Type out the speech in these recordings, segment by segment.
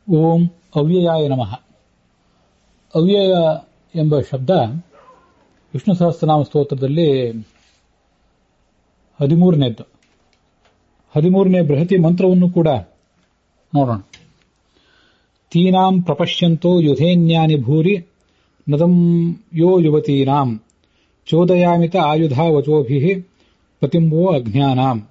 ಓಂ ಅವ್ಯಯಾಯ ನಮಃ. ಅವ್ಯಯ ಎಂಬ ಶಬ್ದ ವಿಷ್ಣು ಸಹಸ್ರನಾಮ ಸ್ತೋತ್ರದಲ್ಲಿ 13ನೇ ಬೃಹತಿ ಮಂತ್ರವನ್ನು ಕೂಡ ನೋಡೋಣ. ತೀನಾಂ ಪ್ರಪಶ್ಯಂತೋ ಯುಧೇನ್ಯಾನಿ ಭೂರಿ ನದಂ ಯೋ ಯುವತೀನಾಂ ಚೋದಯಾಮಿತ ಆಯುಧಾ ವಚೋಭಿಃ ಪತಿಂಬೋ ಅಜ್ಞಾನಾಂ.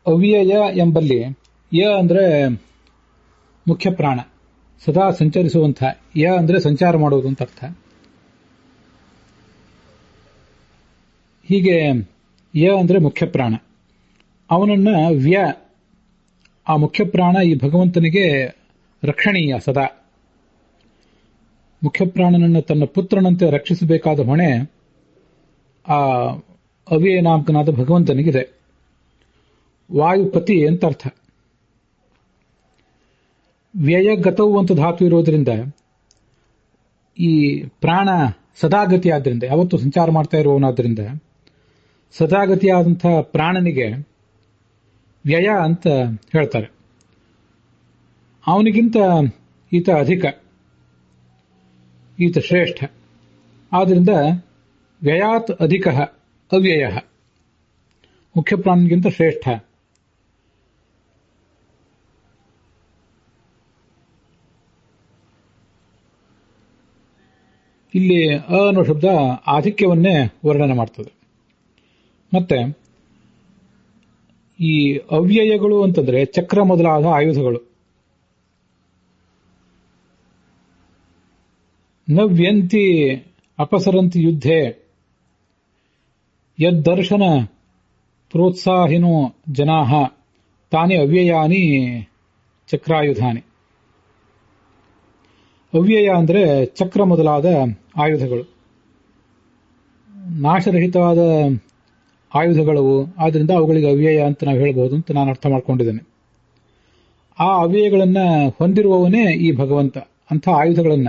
ಅವ್ಯಯ ಎಂಬಲ್ಲಿ ಯ ಅಂದ್ರೆ ಮುಖ್ಯ ಪ್ರಾಣ, ಸದಾ ಸಂಚರಿಸುವಂಥ. ಯ ಅಂದ್ರೆ ಸಂಚಾರ ಮಾಡುವುದು ಅಂತ ಅರ್ಥ. ಹೀಗೆ ಯ ಅಂದ್ರೆ ಮುಖ್ಯ ಪ್ರಾಣ. ಅವನನ್ನ ವ್ಯ, ಆ ಮುಖ್ಯ ಪ್ರಾಣ ಈ ಭಗವಂತನಿಗೆ ರಕ್ಷಣೀಯ. ಸದಾ ಮುಖ್ಯ ಪ್ರಾಣನನ್ನು ತನ್ನ ಪುತ್ರನಂತೆ ರಕ್ಷಿಸಬೇಕಾದ ಹೊಣೆ ಆ ಅವ್ಯಯ ನಾಮಕನಾದ ಭಗವಂತನಿಗಿದೆ. ವಾಯುಪತಿ ಅಂತ ಅರ್ಥ. ವ್ಯಯಗತವು ಅಂತ ಧಾತು ಇರೋದ್ರಿಂದ ಈ ಪ್ರಾಣ ಸದಾಗತಿ ಆದ್ದರಿಂದ, ಯಾವತ್ತೂ ಸಂಚಾರ ಮಾಡ್ತಾ ಇರುವವನಾದ್ರಿಂದ ಸದಾಗತಿಯಾದಂಥ ಪ್ರಾಣನಿಗೆ ವ್ಯಯ ಅಂತ ಹೇಳ್ತಾರೆ. ಅವನಿಗಿಂತ ಈತ ಅಧಿಕ, ಈತ ಶ್ರೇಷ್ಠ. ಆದ್ದರಿಂದ ವ್ಯಯಾತ್ ಅಧಿಕ ಅವ್ಯಯ, ಮುಖ್ಯ ಪ್ರಾಣನಿಗಿಂತ ಶ್ರೇಷ್ಠ. ಇಲ್ಲಿ ಅ ಅನ್ನೋ ಶಬ್ದ ಆಧಿಕ್ಯವನ್ನೇ ವರ್ಣನೆ ಮಾಡ್ತದೆ. ಮತ್ತೆ ಈ ಅವ್ಯಯಗಳು ಅಂತಂದ್ರೆ ಚಕ್ರ ಮೊದಲಾದ ಆಯುಧಗಳು. ನವ್ಯಂತಿ ಅಪಸರಂತಿ ಯುದ್ಧೆ ಯದ್ದರ್ಶನ ಪ್ರೋತ್ಸಾಹಿನೋ ಜನಾಃ ತಾನಿ ಅವ್ಯಯಾನಿ ಚಕ್ರಾಯುಧಾನಿ. ಅವ್ಯಯ ಅಂದ್ರೆ ಚಕ್ರ ಮೊದಲಾದ ಆಯುಧಗಳು, ನಾಶರಹಿತವಾದ ಆಯುಧಗಳವು. ಆದ್ರಿಂದ ಅವುಗಳಿಗೆ ಅವ್ಯಯ ಅಂತ ನಾವು ಹೇಳ್ಬೋದು ಅಂತ ನಾನು ಅರ್ಥ ಮಾಡ್ಕೊಂಡಿದ್ದೇನೆ. ಆ ಅವ್ಯಯಗಳನ್ನ ಹೊಂದಿರುವವನೇ ಈ ಭಗವಂತ. ಅಂಥ ಆಯುಧಗಳನ್ನ,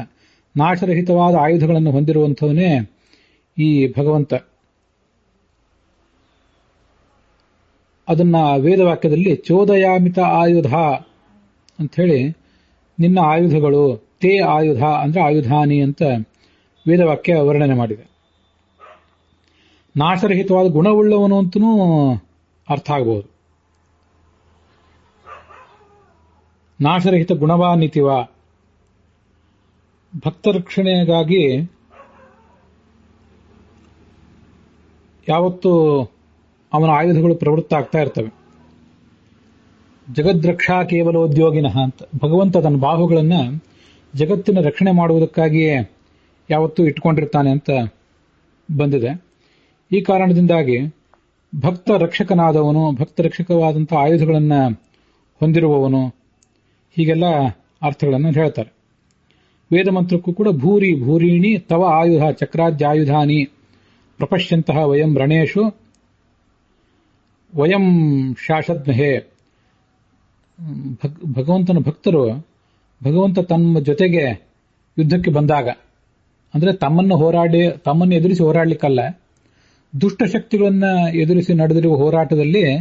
ನಾಶರಹಿತವಾದ ಆಯುಧಗಳನ್ನು ಹೊಂದಿರುವಂಥವನೇ ಈ ಭಗವಂತ. ಅದನ್ನ ವೇದವಾಕ್ಯದಲ್ಲಿ ಚೋದಯಾಮಿತ ಆಯುಧ ಅಂತ ಹೇಳಿ, ನಿನ್ನ ಆಯುಧಗಳು, ತೇ ಆಯುಧ ಅಂದ್ರೆ ಆಯುಧಾನಿ ಅಂತ ವೇದವಾಕ್ಯ ವರ್ಣನೆ ಮಾಡಿದೆ. ನಾಶರಹಿತವಾದ ಗುಣವುಳ್ಳವನು ಅಂತನೂ ಅರ್ಥ ಆಗಬಹುದು. ನಾಶರಹಿತ ಗುಣವಾನಿತಿವ. ಭಕ್ತ ರಕ್ಷಣೆಗಾಗಿ ಯಾವತ್ತೂ ಅವನ ಆಯುಧಗಳು ಪ್ರವೃತ್ತ ಆಗ್ತಾ ಇರ್ತವೆ. ಜಗದ್ರಕ್ಷಾ ಕೇವಲೋದ್ಯೋಗಿನಃ ಅಂತ ಭಗವಂತ ತನ್ನ ಬಾಹುಗಳನ್ನ ಜಗತ್ತಿನ ರಕ್ಷಣೆ ಮಾಡುವುದಕ್ಕಾಗಿಯೇ ಯಾವತ್ತೂ ಇಟ್ಕೊಂಡಿರ್ತಾನೆ ಅಂತ ಬಂದಿದೆ. ಈ ಕಾರಣದಿಂದಾಗಿ ಭಕ್ತ ರಕ್ಷಕನಾದವನು, ಭಕ್ತ ರಕ್ಷಕವಾದಂತಹ ಆಯುಧಗಳನ್ನು ಹೊಂದಿರುವವನು, ಹೀಗೆಲ್ಲ ಅರ್ಥಗಳನ್ನು ಹೇಳ್ತಾರೆ. ವೇದ ಮಂತ್ರಕ್ಕೂ ಕೂಡ ಭೂರಿ ಭೂರೀಣಿ ತವ ಆಯುಧ ಚಕ್ರಾದ್ಯಾಯುಧಾನಿ ಪ್ರಪಶ್ಯಂತಹ ವಯಂ ರಣೇಶು ವಯಂ ಶಾಶ್ವತಮಹೇ. ಭಗವಂತನ ಭಕ್ತರು ಭಗವಂತ ತಮ್ಮ ಜೊತೆಗೆ ಯುದ್ಧಕ್ಕೆ ಬಂದಾಗ, ಅಂದ್ರೆ ತಮ್ಮನ್ನು ಎದುರಿಸಿ ಹೋರಾಡ್ಲಿಕ್ಕಲ್ಲ, ದುಷ್ಟಶಕ್ತಿಗಳನ್ನ ಎದುರಿಸಿ ನಡೆದಿರುವ ಹೋರಾಟದಲ್ಲಿ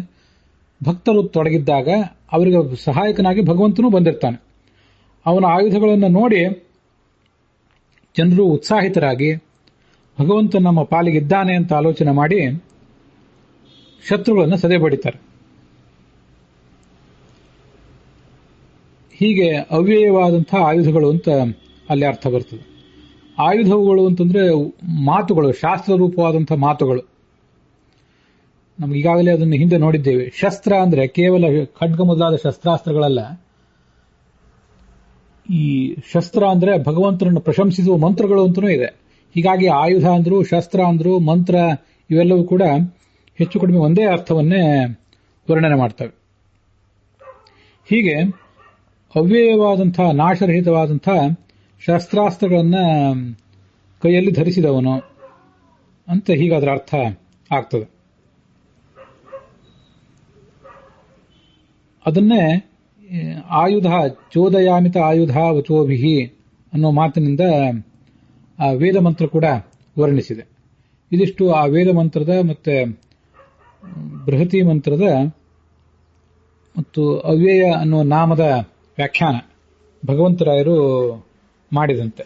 ಭಕ್ತರು ತೊಡಗಿದ್ದಾಗ ಅವರಿಗೆ ಸಹಾಯಕನಾಗಿ ಭಗವಂತನೂ ಬಂದಿರ್ತಾನೆ. ಅವನ ಆಯುಧಗಳನ್ನು ನೋಡಿ ಜನರು ಉತ್ಸಾಹಿತರಾಗಿ ಭಗವಂತ ನಮ್ಮ ಪಾಲಿಗಿದ್ದಾನೆ ಅಂತ ಆಲೋಚನೆ ಮಾಡಿ ಶತ್ರುಗಳನ್ನು ಸದೆ ಬಡಿತಾರೆ. ಹೀಗೆ ಅವ್ಯಯವಾದಂತಹ ಆಯುಧಗಳು ಅಂತ ಅಲ್ಲಿ ಅರ್ಥ ಬರ್ತದೆ. ಆಯುಧಗಳು ಅಂತಂದ್ರೆ ಮಾತುಗಳು, ಶಾಸ್ತ್ರ ರೂಪವಾದಂತಹ ಮಾತುಗಳು. ನಮ್ಗೆ ಈಗಾಗಲೇ ಅದನ್ನು ಹಿಂದೆ ನೋಡಿದ್ದೇವೆ. ಶಸ್ತ್ರ ಅಂದ್ರೆ ಕೇವಲ ಖಡ್ಗ ಮೊದಲಾದ ಶಸ್ತ್ರಾಸ್ತ್ರಗಳಲ್ಲ. ಈ ಶಸ್ತ್ರ ಅಂದ್ರೆ ಭಗವಂತನನ್ನು ಪ್ರಶಂಸಿಸುವ ಮಂತ್ರಗಳು ಅಂತನೂ ಇದೆ. ಹೀಗಾಗಿ ಆಯುಧ ಅಂದ್ರು, ಶಸ್ತ್ರ ಅಂದ್ರು, ಮಂತ್ರ ಇವೆಲ್ಲವೂ ಕೂಡ ಹೆಚ್ಚು ಕಡಿಮೆ ಒಂದೇ ಅರ್ಥವನ್ನೇ ವರ್ಣನೆ ಮಾಡ್ತವೆ. ಹೀಗೆ ಅವ್ಯಯವಾದಂತಹ ನಾಶರಹಿತವಾದಂತಹ ಶಸ್ತ್ರಾಸ್ತ್ರಗಳನ್ನ ಕೈಯಲ್ಲಿ ಧರಿಸಿದವನು ಅಂತ ಹೀಗಾದ್ರ ಅರ್ಥ ಆಗ್ತದೆ. ಅದನ್ನೇ ಆಯುಧ ಚೋದಯಾಮಿತ ಆಯುಧ ವಚೋಭಿಹಿ ಅನ್ನೋ ಮಾತಿನಿಂದ ಆ ವೇದ ಮಂತ್ರ ಕೂಡ ವರ್ಣಿಸಿದೆ. ಇದಿಷ್ಟು ಆ ವೇದ ಮಂತ್ರದ ಮತ್ತೆ ಬೃಹತಿ ಮಂತ್ರದ ಮತ್ತು ಅವ್ಯಯ ಅನ್ನುವ ನಾಮದ ವ್ಯಾಖ್ಯಾನ ಭಗವಂತರಾಯರು ಮಾಡಿದಂತೆ.